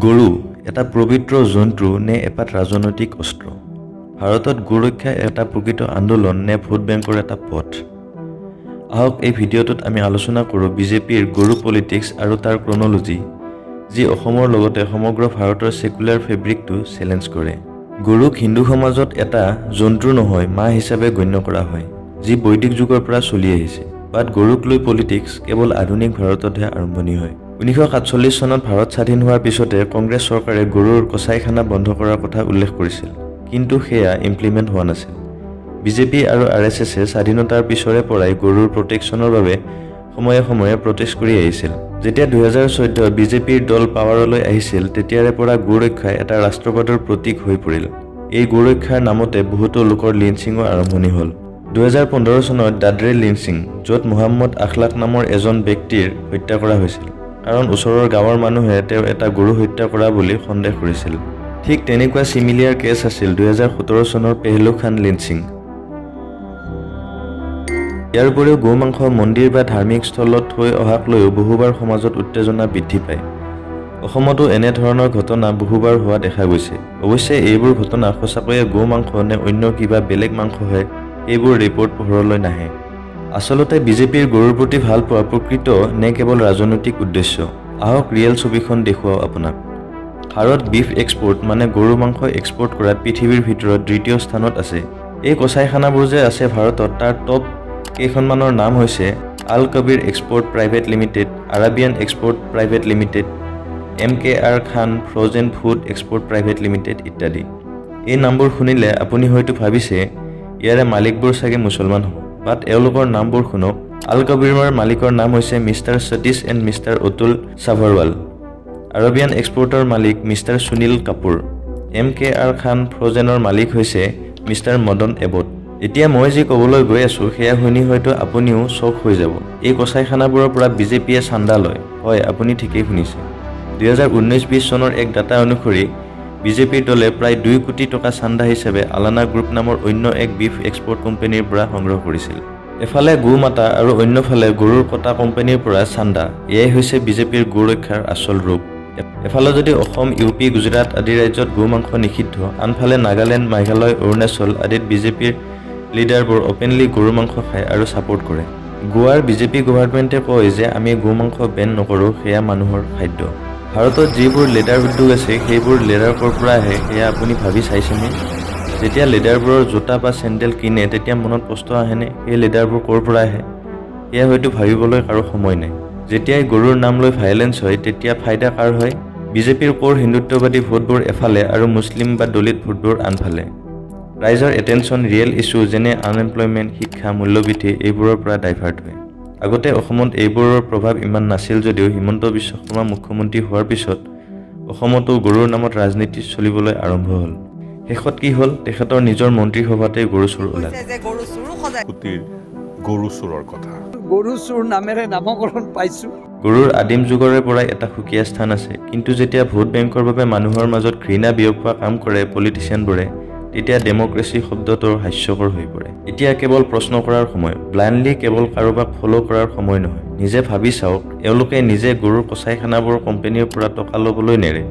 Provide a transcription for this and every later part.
গৰু এটা পবিত্ৰ জন্তু নে এপাত ৰাজনৈতিক অস্ত্ৰ? ভাৰতত গোৰক্ষা এটা প্ৰকৃত আন্দোলন নে ভোট বেংকৰ এটা পথ? আহক এই ভিডিঅ'টোত আমি আলোচনা কৰোঁ বিজেপিৰ গৰু পলিটিক্স আৰু তাৰ ক্ৰনলজি, যি অসমৰ লগতে সমগ্ৰ ভাৰতৰ সেকুলাৰ ফেব্ৰিকটো চেলেঞ্জ কৰে। গৰুক হিন্দু সমাজত এটা জন্তু নহয়, মা হিচাপে গণ্য কৰা হয়, যি বৈদিক যুগৰ পৰা চলি আহিছে। বাট গৰুক লৈ পলিটিক্স কেৱল আধুনিক ভাৰততহে আৰম্ভণি হয়। 1947 চনত ভাৰত স্বাধীন হোৱাৰ পিছতে কংগ্ৰেছ চৰকাৰে গৰুৰ কচাইখানা বন্ধ কৰাৰ কথা উল্লেখ কৰিছিল, কিন্তু সেয়া ইমপ্লিমেণ্ট হোৱা নাছিল। বিজেপি আৰু RSSে স্বাধীনতাৰ পিছৰে পৰাই গৰুৰ প্ৰটেকশ্যনৰ বাবে সময়ে সময়ে প্ৰটেষ্ট কৰি আহিছিল। যেতিয়া 2014 বিজেপিৰ দল পাৱাৰলৈ আহিছিল, তেতিয়াৰে পৰা গোৰক্ষা এটা ৰাষ্ট্ৰবাদৰ প্ৰতীক হৈ পৰিল। এই গোৰক্ষাৰ নামতে বহুতো লোকৰ লিঞ্চিঙৰ আৰম্ভণি হ'ল। 2015 চনত দাদৰে লিঞ্চিং, য'ত মোহাম্মদ আখলাক নামৰ এজন ব্যক্তিৰ হত্যা কৰা হৈছিল, কাৰণ ওচৰৰ গাঁৱৰ মানুহে তেওঁ এটা গৰু হত্যা কৰা বুলি সন্দেহ কৰিছিল। ঠিক তেনেকুৱা চিমিলিয়াৰ কেছ আছিল 2017 চনৰ পেহলুখান লিঞ্চিং। ইয়াৰ উপৰিও গো মাংস মন্দিৰ বা ধাৰ্মিক স্থলত থৈ অহাক লৈও বহুবাৰ সমাজত উত্তেজনা বৃদ্ধি পায়। অসমতো এনেধৰণৰ ঘটনা বহুবাৰ হোৱা দেখা গৈছে। অৱশ্যে এইবোৰ ঘটনা সঁচাকৈয়ে গো মাংস নে অন্য কিবা বেলেগ মাংসহে, এইবোৰ ৰিপৰ্ট পোহৰলৈ নাহে। আচলতে বিজেপিৰ গৰুৰ প্ৰতি ভাল পোৱা প্ৰকৃত নে কেৱল ৰাজনৈতিক উদ্দেশ্য? আহক ৰিয়েল ছবিখন দেখুৱাও আপোনাক। ভাৰত বিফ এক্সপৰ্ট মানে গৰু মাংস এক্সপৰ্ট কৰাত পৃথিৱীৰ ভিতৰত দ্বিতীয় স্থানত আছে। এই কচাইখানাবোৰ যে আছে ভাৰতত, তাৰ টপ কেইখনমানৰ নাম হৈছে Al Kabir export private limited, Arabian export private limited, MKR Khan frozen food export private limited ইত্যাদি। এই নামবোৰ শুনিলে আপুনি হয়তো ভাবিছে ইয়াৰে মালিকবোৰ চাগে মুছলমান হ'ব, বাট এওঁলোকৰ নামবোৰ শুনক। আল কবিৰৰ মালিকৰ নাম হৈছে mister Satish and mister Atul Sabharwal. Arabian এক্সপৰ্টৰ মালিক মিষ্টাৰ সুনীল কাপুৰ। MKR খান ফ্ৰজেনৰ মালিক হৈছে মিষ্টাৰ মদন এবট। এতিয়া মই যি ক'বলৈ গৈ আছোঁ সেয়া শুনি হয়তো আপুনিও চক হৈ যাব। এই কচাইখানাবোৰৰ পৰা বিজেপিয়ে চান্দা লয়। হয়, আপুনি ঠিকেই শুনিছে। 2019-20 চনৰ এক ডাটা অনুসৰি বিজেপিৰ দলে প্ৰায় 2 কোটি টকা চান্দা হিচাপে আলানা গ্ৰুপ নামৰ অন্য এক বিফ এক্সপৰ্ট কোম্পানীৰ পৰা সংগ্ৰহ কৰিছিল। এফালে গো মাতা আৰু অন্যফালে গৰুৰ কটা কোম্পানীৰ পৰা চান্দা, এয়াই হৈছে বিজেপিৰ গোৰক্ষাৰ আচল ৰূপ। এফালে যদি অসম, UP, গুজৰাট আদি ৰাজ্যত গো মাংস নিষিদ্ধ, আনফালে নাগালেণ্ড, মেঘালয়, অৰুণাচল আদিত বিজেপিৰ লিডাৰবোৰ অপেনলি গৰু মাংস খায় আৰু ছাপোৰ্ট কৰে। গোৱাৰ বিজেপি গভৰ্ণমেণ্টে কয় যে আমি গো মাংস বেন নকৰোঁ, সেয়া মানুহৰ খাদ্য। ভাৰতত যিবোৰ লেডাৰ উদ্যোগ আছে সেইবোৰ লেডাৰ ক'ৰ পৰা আহে সেয়া আপুনি ভাবি চাইছেনে? যেতিয়া লেডাৰবোৰৰ জোতা বা চেণ্ডেল কিনে তেতিয়া মনত প্ৰশ্ন আহেনে সেই লেডাৰবোৰ ক'ৰ পৰা আহে? সেয়া হয়তো ভাবিবলৈ কাৰো সময় নাই। যেতিয়াই গৰুৰ নাম লৈ ভাইলেন্স হয় তেতিয়া ফাইদা কাৰ হয়? বিজেপিৰ ক'ৰ হিন্দুত্ববাদী ভোটবোৰ এফালে আৰু মুছলিম বা দলিত ভোটবোৰ আনফালে। ৰাইজৰ এটেনশ্যন ৰিয়েল ইছ্যু যেনে আনএমপ্লয়মেণ্ট, শিক্ষা, মূল্যবৃদ্ধি এইবোৰৰ পৰা ডাইভাৰ্ট হয়। আগতে অসমত এইবোৰৰ প্ৰভাৱ ইমান নাছিল যদিও হিমন্ত বিশ্ব শৰ্মা মুখ্যমন্ত্ৰী হোৱাৰ পিছত অসমতো গৰুৰ নামত ৰাজনীতি চলিবলৈ আৰম্ভ হ'ল। শেষত কি হ'ল? তেখেতৰ নিজৰ মন্ত্ৰীসভাতে গৰু চোৰ ওলাল। গৰু চোৰৰ কথা, গৰু চোৰ নামেৰে নামকৰণ পাইছো। গৰুৰ আদিম যুগৰে পৰাই এটা সুকীয়া স্থান আছে, কিন্তু যেতিয়া ভোট বেংকৰ বাবে মানুহৰ মাজত ঘৃণা বিয়পোৱা কাম কৰে পলিটিচিয়ানবোৰে, তেতিয়া ডেমক্ৰেচি শব্দটো হাস্যকৰ হৈ পৰে। এতিয়া কেৱল প্ৰশ্ন কৰাৰ সময়, ব্লাইণ্ডলি কেৱল কাৰোবাক ফ'ল' কৰাৰ সময় নহয়। নিজে ভাবি চাওক, এওঁলোকে নিজে গৰুৰ কচাইখানাবোৰ কোম্পানীৰ পৰা টকা ল'বলৈ নেৰে,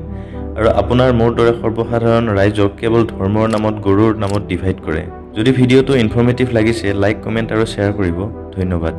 আৰু আপোনাৰ মোৰ দৰে সৰ্বসাধাৰণ ৰাইজক কেৱল ধৰ্মৰ নামত গৰুৰ নামত ডিভাইড কৰে। যদি ভিডিঅ'টো ইনফৰ্মেটিভ লাগিছে, লাইক, কমেণ্ট আৰু শ্বেয়াৰ কৰিব। ধন্যবাদ।